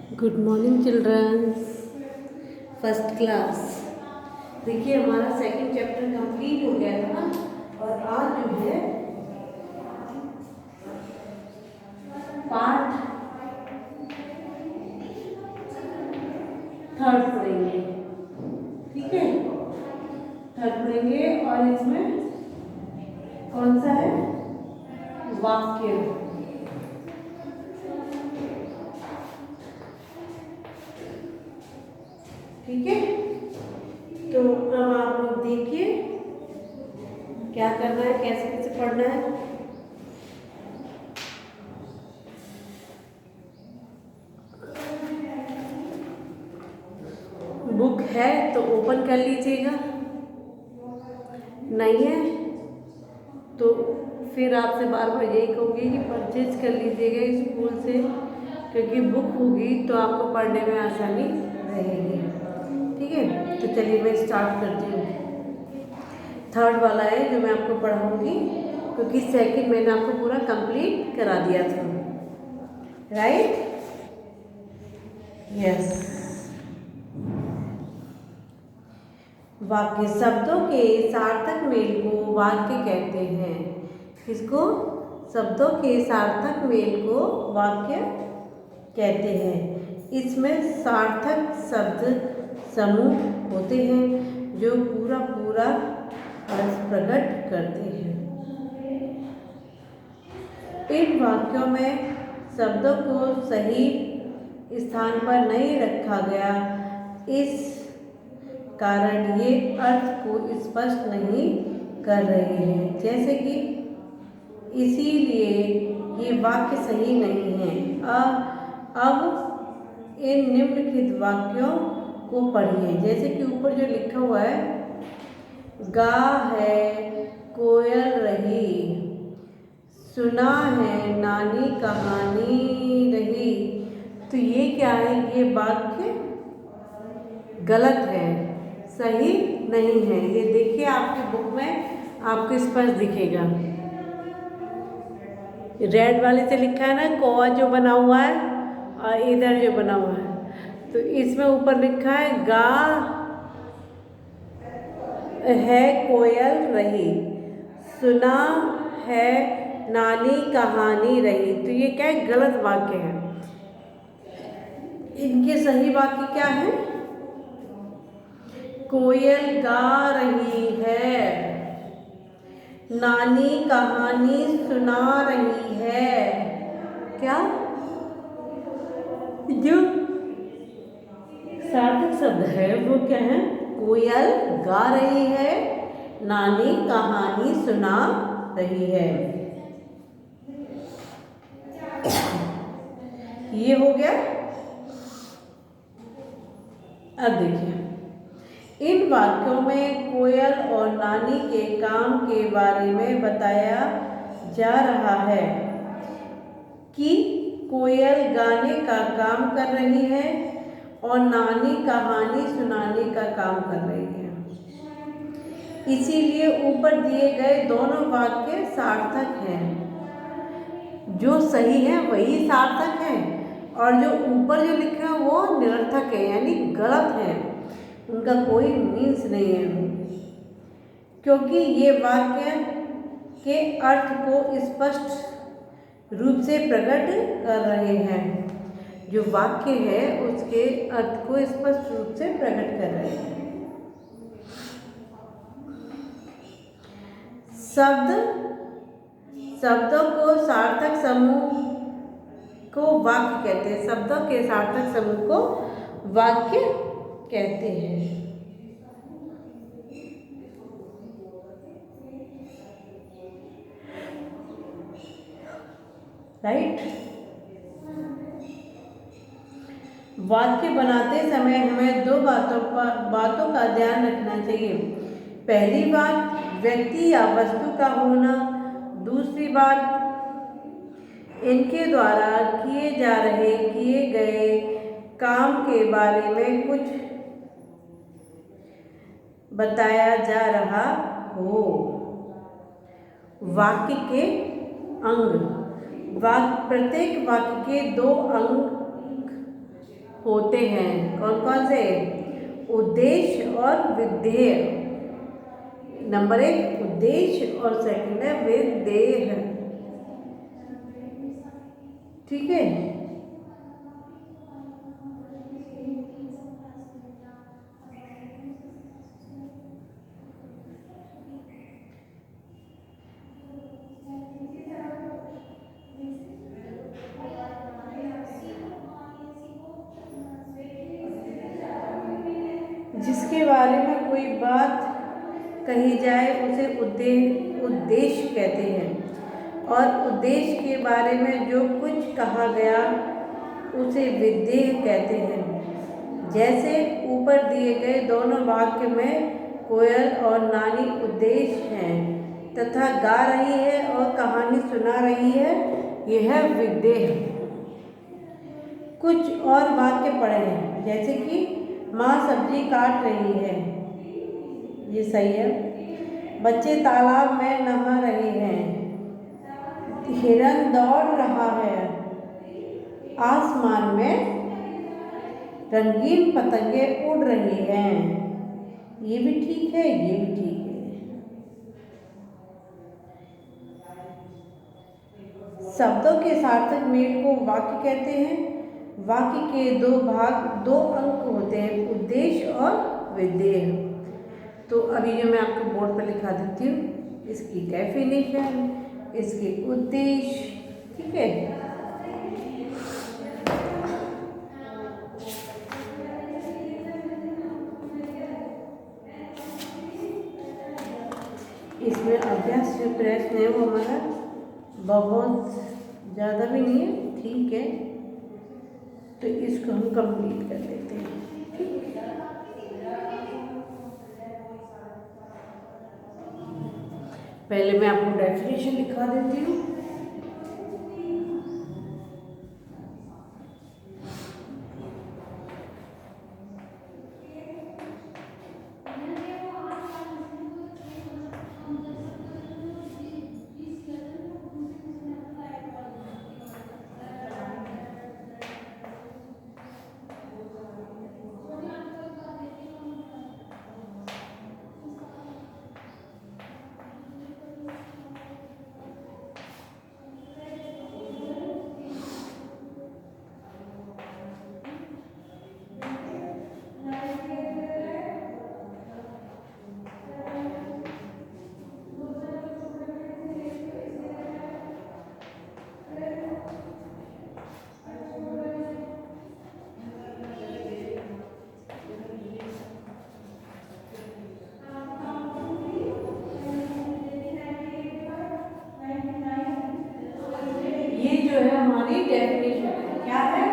Good morning childrens, first class. देखिए हमारा second chapter complete हो गया था ना, और आज जो है पार्ट थर्ड पढ़ेंगे। ठीक है, थर्ड पढ़ेंगे और इसमें कौन सा है? वाक्य। ठीक है, तो अब आप लोग देखिए क्या करना है, कैसे कैसे पढ़ना है। बुक है तो ओपन कर लीजिएगा, नहीं है तो फिर आपसे बार बार यही कहूँगी कि परचेज कर लीजिएगा स्कूल से, क्योंकि बुक होगी तो आपको पढ़ने में आसानी रहेगी। ठीक है, तो चलिए मैं स्टार्ट करती हूँ। थर्ड वाला है जो मैं आपको पढ़ाऊँगी, क्योंकि सेकंड मैंने आपको पूरा कंप्लीट करा दिया था। राइट? यस। वाक्य, शब्दों के सार्थक मेल को वाक्य कहते हैं। किसको? शब्दों के सार्थक मेल को वाक्य कहते हैं। इसमें सार्थक शब्द समूह होते हैं जो पूरा पूरा अर्थ प्रकट करते हैं। इन वाक्यों में शब्दों को सही स्थान पर नहीं रखा गया, इस कारण ये अर्थ को स्पष्ट नहीं कर रहे हैं। जैसे कि इसीलिए ये वाक्य सही नहीं है। अब इन निम्नलिखित वाक्यों को पढ़िए। जैसे कि ऊपर जो लिखा हुआ है, गा है कोयल रही, सुना है नानी कहानी रही। तो ये क्या है? ये वाक्य गलत है, सही नहीं है। ये देखिए आपकी बुक में आपको स्पष्ट दिखेगा। रेड वाले से लिखा है ना, कौवा जो बना हुआ है और इधर जो बना हुआ है, तो इसमें ऊपर लिखा है गा है कोयल रही, सुना है नानी कहानी रही। तो ये क्या है? गलत वाक्य है। इनके सही वाक्य क्या है? कोयल गा रही है, नानी कहानी सुना रही है। क्या? जो सार्थक शब्द है वो क्या है? कोयल गा रही है, नानी कहानी सुना रही है। ये हो गया। अब देखिए, इन वाक्यों में कोयल और नानी के काम के बारे में बताया जा रहा है कि कोयल गाने का काम कर रही है और नानी कहानी सुनाने का काम कर रही है। इसीलिए ऊपर दिए गए दोनों वाक्य सार्थक हैं। जो सही है वही सार्थक है, और जो ऊपर जो लिखा है वो निरर्थक है, यानी गलत है। उनका कोई मीन्स नहीं है, क्योंकि ये वाक्य के अर्थ को स्पष्ट रूप से प्रकट कर रहे हैं। जो वाक्य है उसके अर्थ को स्पष्ट रूप से प्रकट कर रहे हैं। शब्दों को सार्थक समूह को वाक्य कहते हैं। शब्दों के सार्थक समूह को वाक्य कहते हैं। राइट? वाक्य बनाते समय हमें दो बातों का ध्यान रखना चाहिए। पहली बात, व्यक्ति या वस्तु का होना। दूसरी बात, इनके द्वारा किए गए काम के बारे में कुछ बताया जा रहा हो। वाक्य के अंग। प्रत्येक वाक्य के दो अंग होते हैं। कौन कौन से? उद्देश्य और विधेय। नंबर 1 उद्देश्य और सेकंड है विधेय। ठीक है। जिसके बारे में कोई बात कही जाए उसे उद्देश्य कहते हैं और उद्देश्य के बारे में जो कुछ कहा गया उसे विधेय कहते हैं। जैसे ऊपर दिए गए दोनों वाक्य में कोयल और नानी उद्देश्य हैं तथा गा रही है और कहानी सुना रही है, यह विधेय। कुछ और वाक्य पढ़े हैं, जैसे कि माँ सब्जी काट रही है, ये सही है। बच्चे तालाब में नहा रहे हैं, हिरन दौड़ रहा है, आसमान में रंगीन पतंगे उड़ रही हैं, ये भी ठीक है, ये भी ठीक है। शब्दों के सार्थक मेल को वाक्य कहते हैं। वाक्य के दो भाग, दो अंक होते हैं, उद्देश्य और विधेय। तो अभी जो मैं आपको बोर्ड पर लिखा देती हूँ, इसकी डेफिनेशन, इसके उद्देश्य, ठीक है। इसमें अभ्यास जो प्रश्न है वो हमारा बहुत ज़्यादा भी नहीं है, ठीक है, तो इसको हम कंप्लीट कर देते हैं। पहले मैं आपको डेफिनेशन लिखा देती हूँ। जो है हमारी डेफिनेशन है। क्या है?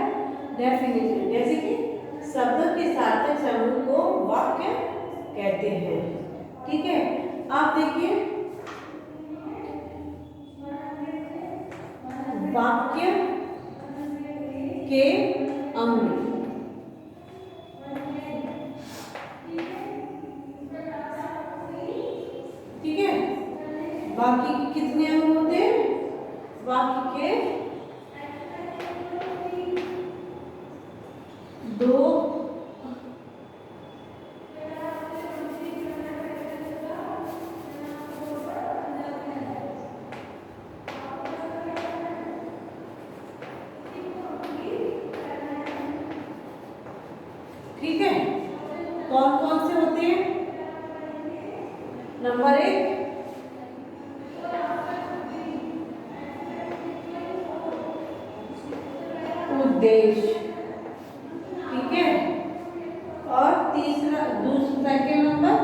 डेफिनेशन। जैसे कि शब्दों के सार्थक समूह को वाक्य कहते हैं, ठीक है। आप देखिए, वाक्य के अंग, ठीक है। वाक्य के कितने अंग होते हैं? वाक्य के दो ठीक है। कौन कौन से होते हैं? नंबर 1 उद्देश्य, ठीक है। और तीसरा, सेकंड नंबर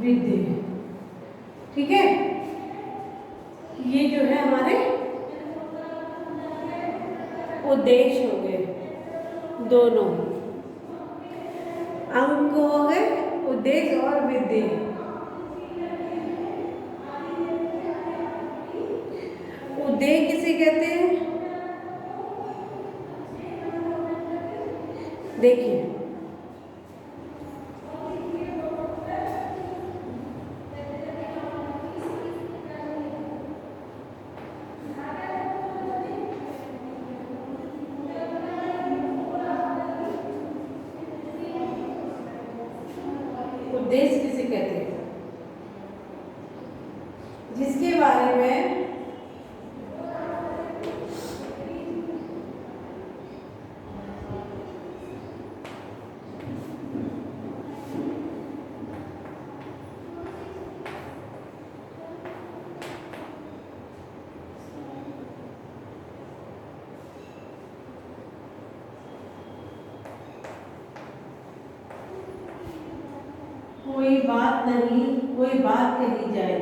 विधेय, ठीक है। ये जो है हमारे उद्देश्य हो गए, दोनों अंक हो गए, उद्देश्य और विधेय। उद्देश्य किसे कहते हैं? देखिए, जिसके बारे में कोई बात कही जाए,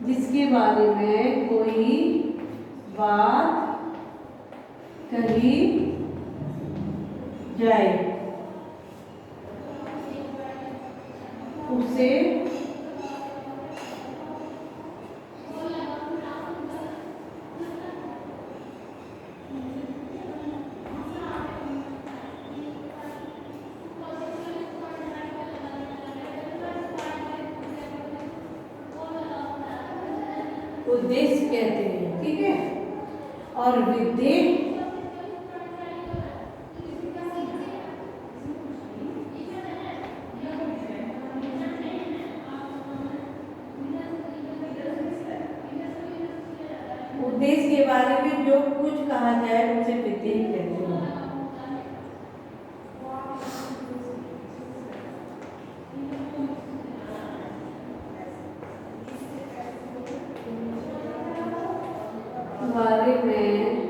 जिसके बारे में कोई बात कही जाए उसे उद्देश्य कहते हैं। ठीक है, और विद्वेष उद्देश्य के बारे में जो कुछ कहा जाए उसे विद्वेष कहते हैं। बारे में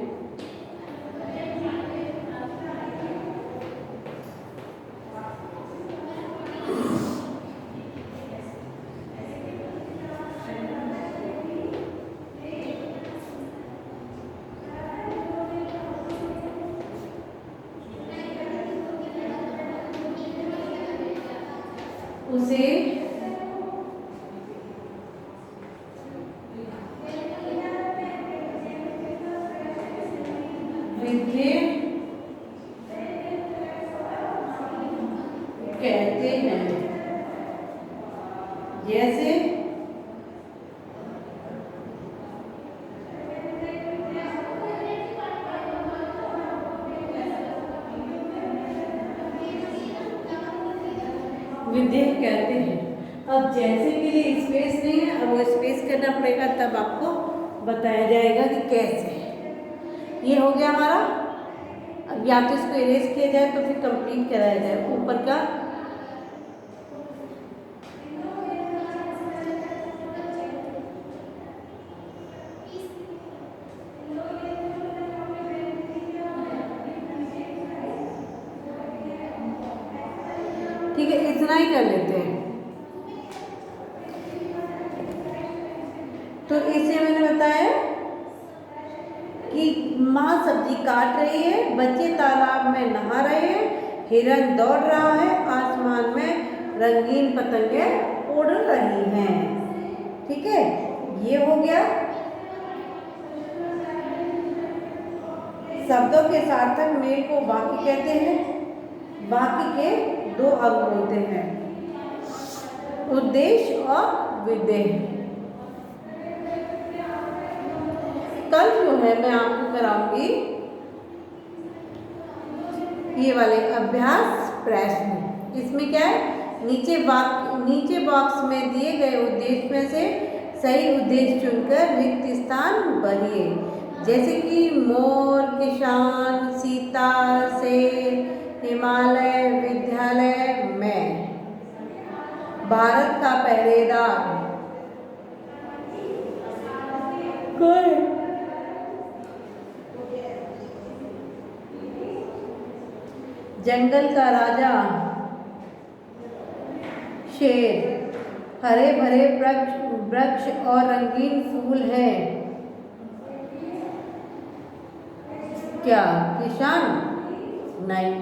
उसे विद्वेष कहते हैं। जैसे विद्वेष कहते हैं। अब जैसे के लिए स्पेस नहीं है, अब वो स्पेस करना पड़ेगा, तब आपको बताया जाएगा कि कैसे। ये हो गया हमारा। अब या तो इसको इरेज किया जाए तो फिर कंप्लीट कराया जाए ऊपर का। ठीक है, इतना ही कर लेते हैं। तो इसे मैंने बताया कि माँ सब्जी काट रही है, बच्चे तालाब में नहा रहे हैं, हिरन दौड़ रहा है, आसमान में रंगीन पतंगें उड़ रही हैं। ठीक है, ये हो गया। शब्दों के सार्थक मेल को वाक्य कहते हैं। वाक्य के दो अंग होते हैं, उद्देश्य और विधेय। कल जो है मैं आपको कराऊंगी ये वाले अभ्यास प्रश्न। इसमें क्या है, नीचे बॉक्स में दिए गए उद्देश्य में से सही उद्देश्य चुनकर रिक्त स्थान भरिए। जैसे कि मोर, किसान, सीता, शेर, हिमालय, विद्यालय, मैं, भारत का पहरेदार, कोई, जंगल का राजा, शेर, हरे भरे वृक्ष और रंगीन फूल है। क्या किसान? नहीं,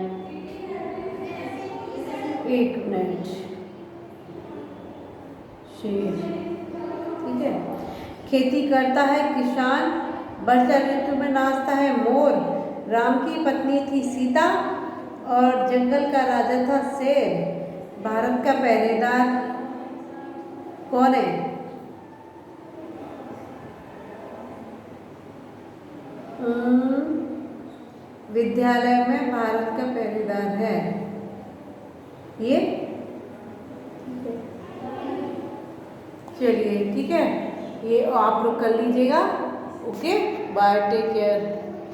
एक मिनट, शेर। ठीक है, खेती करता है किसान, वर्षा ऋतु में नाचता है मोर, राम की पत्नी थी सीता और जंगल का राजा था शेर। भारत का पहरेदार कौन है? विद्यालय में भारत का पहरेदार है ये। चलिए ठीक है, ये आप लोग कर लीजिएगा। Okay, bye, take care.